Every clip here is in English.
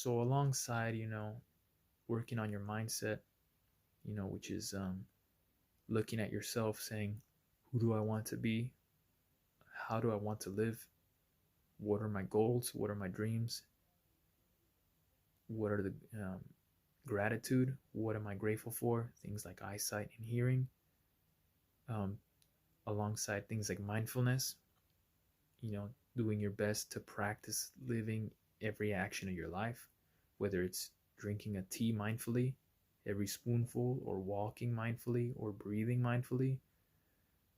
So alongside, working on your mindset, which is looking at yourself, saying, who do I want to be? How do I want to live? What are my goals? What are my dreams? What are the gratitude? What am I grateful for? Things like eyesight and hearing, um, alongside things like mindfulness, doing your best to practice living every action of your life, whether it's drinking a tea mindfully, every spoonful, or walking mindfully, or breathing mindfully.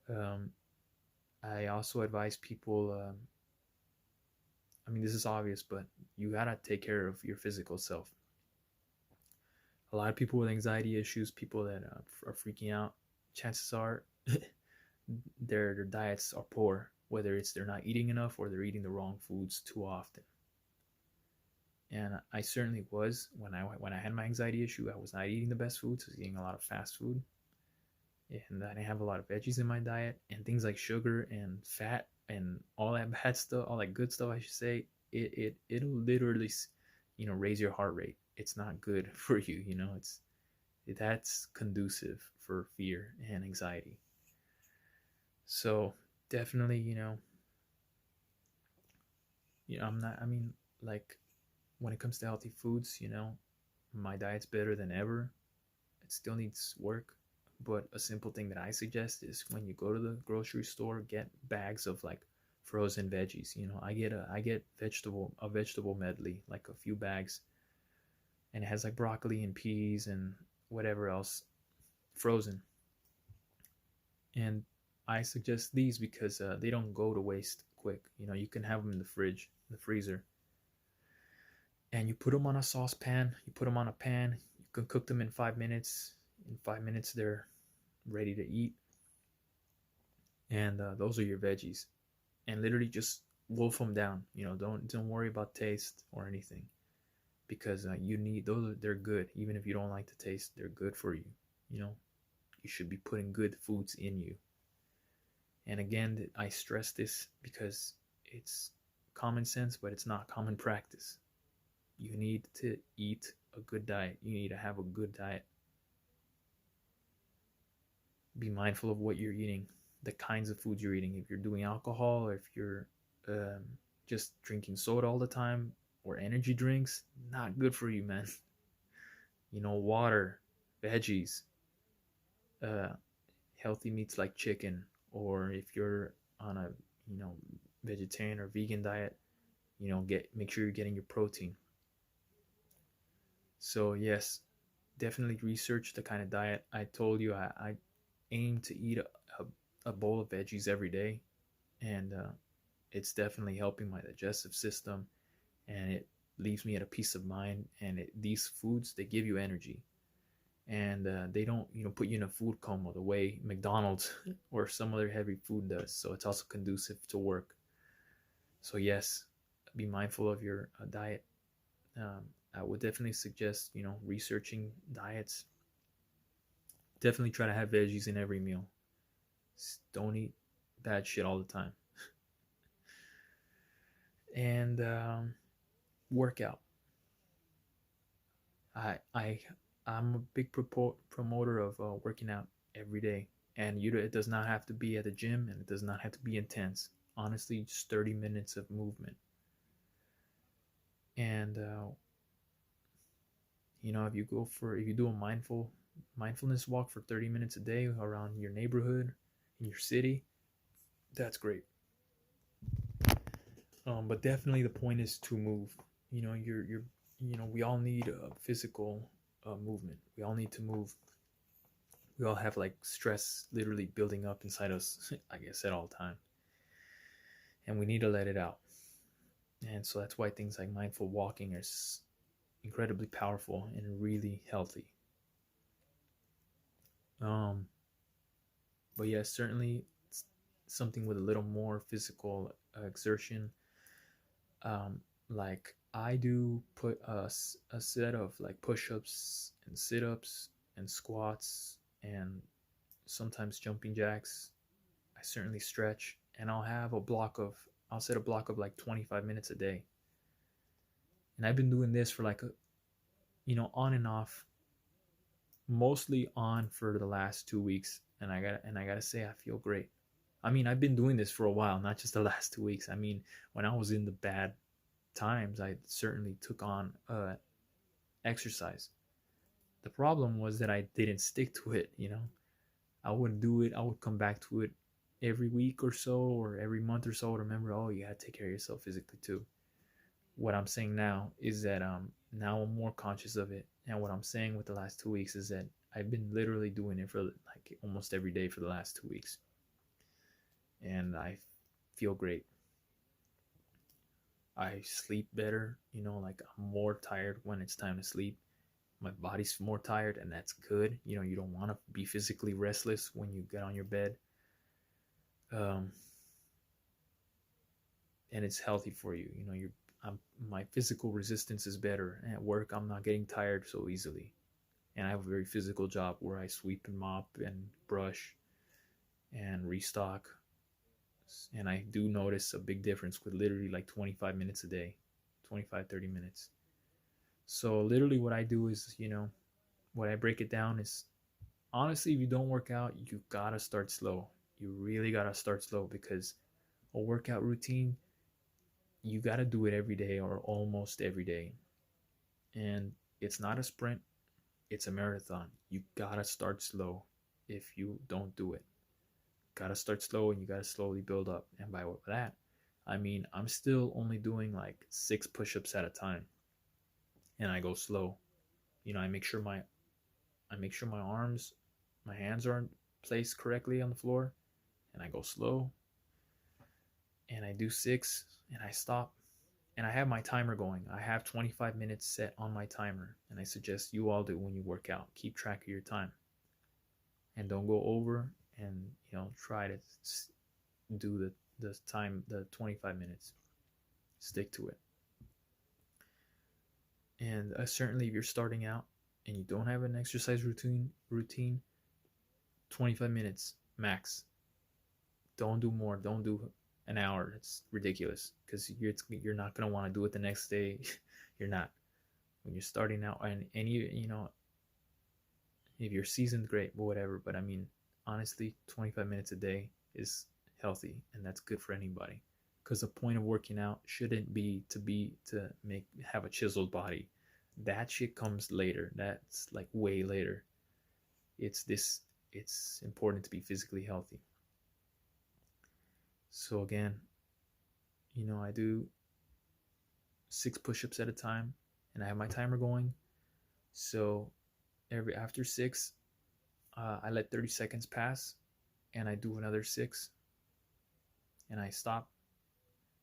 Um, I also advise people, I mean, this is obvious, but you gotta take care of your physical self. A lot of people with anxiety issues, people that are freaking out, chances are their diets are poor, whether it's they're not eating enough or they're eating the wrong foods too often. And I certainly was when I had my anxiety issue. I was not eating the best foods. I was eating a lot of fast food, and I didn't have a lot of veggies in my diet, and things like sugar and fat and all that bad stuff, all that good stuff, I should say. It'll literally, raise your heart rate. It's not good for you. That's conducive for fear and anxiety. So definitely, I'm not. I mean, like when it comes to healthy foods, my diet's better than ever. It still needs work, but a simple thing that I suggest is when you go to the grocery store, get bags of like frozen veggies. I get vegetable medley, like a few bags, and it has like broccoli and peas and whatever else frozen. And I suggest these because they don't go to waste quick. You can have them in the fridge, in the freezer, and you put them on a saucepan. You put them on a pan. You can cook them in 5 minutes. In 5 minutes, they're ready to eat. And those are your veggies. And literally just wolf them down. Don't worry about taste or anything because you need those. They're good. Even if you don't like the taste, they're good for you. You know, you should be putting good foods in you. And again, I stress this because it's common sense, but it's not common practice. You need to eat a good diet. You need to have a good diet. Be mindful of what you're eating, the kinds of foods you're eating. If you're doing alcohol, or if you're um, just drinking soda all the time or energy drinks, not good for you, man. Water, veggies, uh, healthy meats like chicken, or if you're on a you know vegetarian or vegan diet, get make sure you're getting your protein. So yes, definitely research the kind of diet I told you. I aim to eat a bowl of veggies every day, and it's definitely helping my digestive system, and it leaves me at a peace of mind. And these foods, they give you energy, and they don't put you in a food coma the way McDonald's or some other heavy food does. So it's also conducive to work. So yes, be mindful of your diet. um, I would definitely suggest researching diets. Definitely try to have veggies in every meal. Don't eat bad shit all the time. And workout. I I'm a big promoter of working out every day, and it does not have to be at the gym, and it does not have to be intense. Honestly, just 30 minutes of movement. And if you do a mindfulness walk for 30 minutes a day around your neighborhood in your city, that's great. But definitely the point is to move. We all need physical movement. We all need to move. We all have like stress literally building up inside us, like I said, all the time, and we need to let it out. And so that's why things like mindful walking are incredibly powerful and really healthy. Um, but yeah, certainly something with a little more physical exertion. Like I do put a set of like push-ups and sit-ups and squats and sometimes jumping jacks. I certainly stretch, and I'll set a block of like 25 minutes a day. And I've been doing this for like on and off, mostly on for the last 2 weeks. And I gotta say, I feel great. I mean, I've been doing this for a while, not just the last 2 weeks. I mean, when I was in the bad times, I certainly took on exercise. The problem was that I didn't stick to it. I wouldn't do it. I would come back to it every week or so, or every month or so, to remember, oh, you gotta take care of yourself physically too. What I'm saying now is that now I'm more conscious of it. And what I'm saying with the last 2 weeks is that I've been literally doing it for like almost every day for the last 2 weeks. And I feel great. I sleep better, like I'm more tired when it's time to sleep. My body's more tired, and that's good. You don't want to be physically restless when you get on your bed. Um, and it's healthy for you. My physical resistance is better. At work, I'm not getting tired so easily. And I have a very physical job where I sweep and mop and brush and restock. And I do notice a big difference with literally like 25 minutes a day, 25, 30 minutes. So literally what I do is, what I break it down is, honestly, if you don't work out, you gotta start slow. You really gotta start slow, because a workout routine, you gotta do it every day or almost every day. And it's not a sprint, it's a marathon. You gotta start slow if you don't do it. Gotta start slow, and you gotta slowly build up. And by that, I mean I'm still only doing like 6 push-ups at a time, and I go slow. I make sure my arms, my hands are placed correctly on the floor, and I go slow, and I do 6, and I stop, and I have my timer going. I have 25 minutes set on my timer, and I suggest you all do when you work out. Keep track of your time, and don't go over, and try to do the time, the 25 minutes. Stick to it. And certainly, if you're starting out and you don't have an exercise routine, 25 minutes max. Don't do more. Don't do an hour. It's ridiculous, because you're not gonna want to do it the next day. You're not. When you're starting out, and if you're seasoned, great, but whatever. But I mean, honestly, 25 minutes a day is healthy, and that's good for anybody. Because the point of working out shouldn't be to have a chiseled body. That shit comes later. That's like way later. It's this. It's important to be physically healthy. So again, I do 6 push-ups at a time, and I have my timer going. So after 6, I let 30 seconds pass, and I do another 6, and I stop.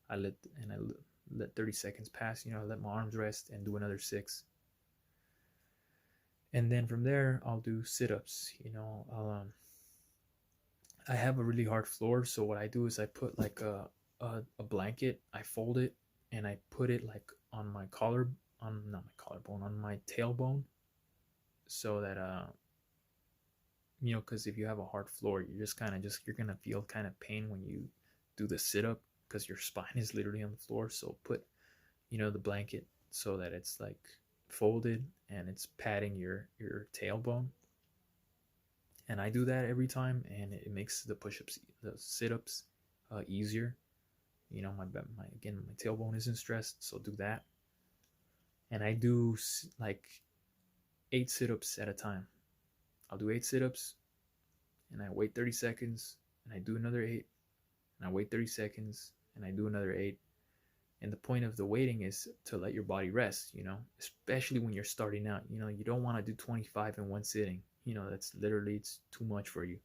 I let 30 seconds pass. I let my arms rest and do another 6. And then from there, I'll do sit-ups. I have a really hard floor, so what I do is I put like a blanket, I fold it, and I put it like on my collar, on not my collarbone, on my tailbone, so that because if you have a hard floor, you're gonna feel kind of pain when you do the sit up, because your spine is literally on the floor. So put the blanket so that it's like folded and it's padding your tailbone. And I do that every time, and it makes the push-ups, the sit-ups, easier. My tailbone isn't stressed, so do that. And I do like 8 sit-ups at a time. I'll do 8 sit-ups, and I wait 30 seconds, and I do another 8, and I wait 30 seconds, and I do another 8. And the point of the waiting is to let your body rest, especially when you're starting out. You don't want to do 25 in one sitting. That's literally, it's too much for you.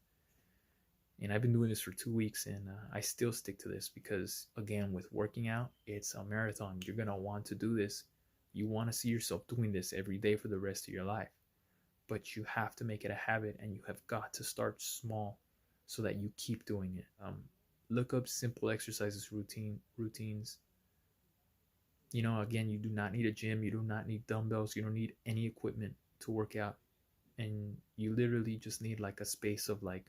And I've been doing this for 2 weeks, and I still stick to this, because again, with working out, it's a marathon. You're going to want to do this. You want to see yourself doing this every day for the rest of your life. But you have to make it a habit, and you have got to start small so that you keep doing it. Look up simple exercises, routines. Again, you do not need a gym. You do not need dumbbells. You don't need any equipment to work out. And you literally just need like a space of like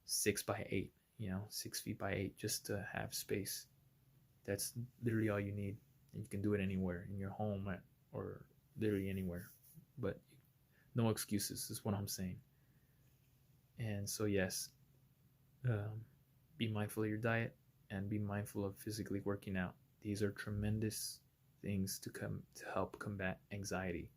6 by 8, 6 feet by 8, just to have space. That's literally all you need. and you can do it anywhere in your home or literally anywhere. But no excuses is what I'm saying. And so yes, um, be mindful of your diet and be mindful of physically working out. These are tremendous things to help combat anxiety.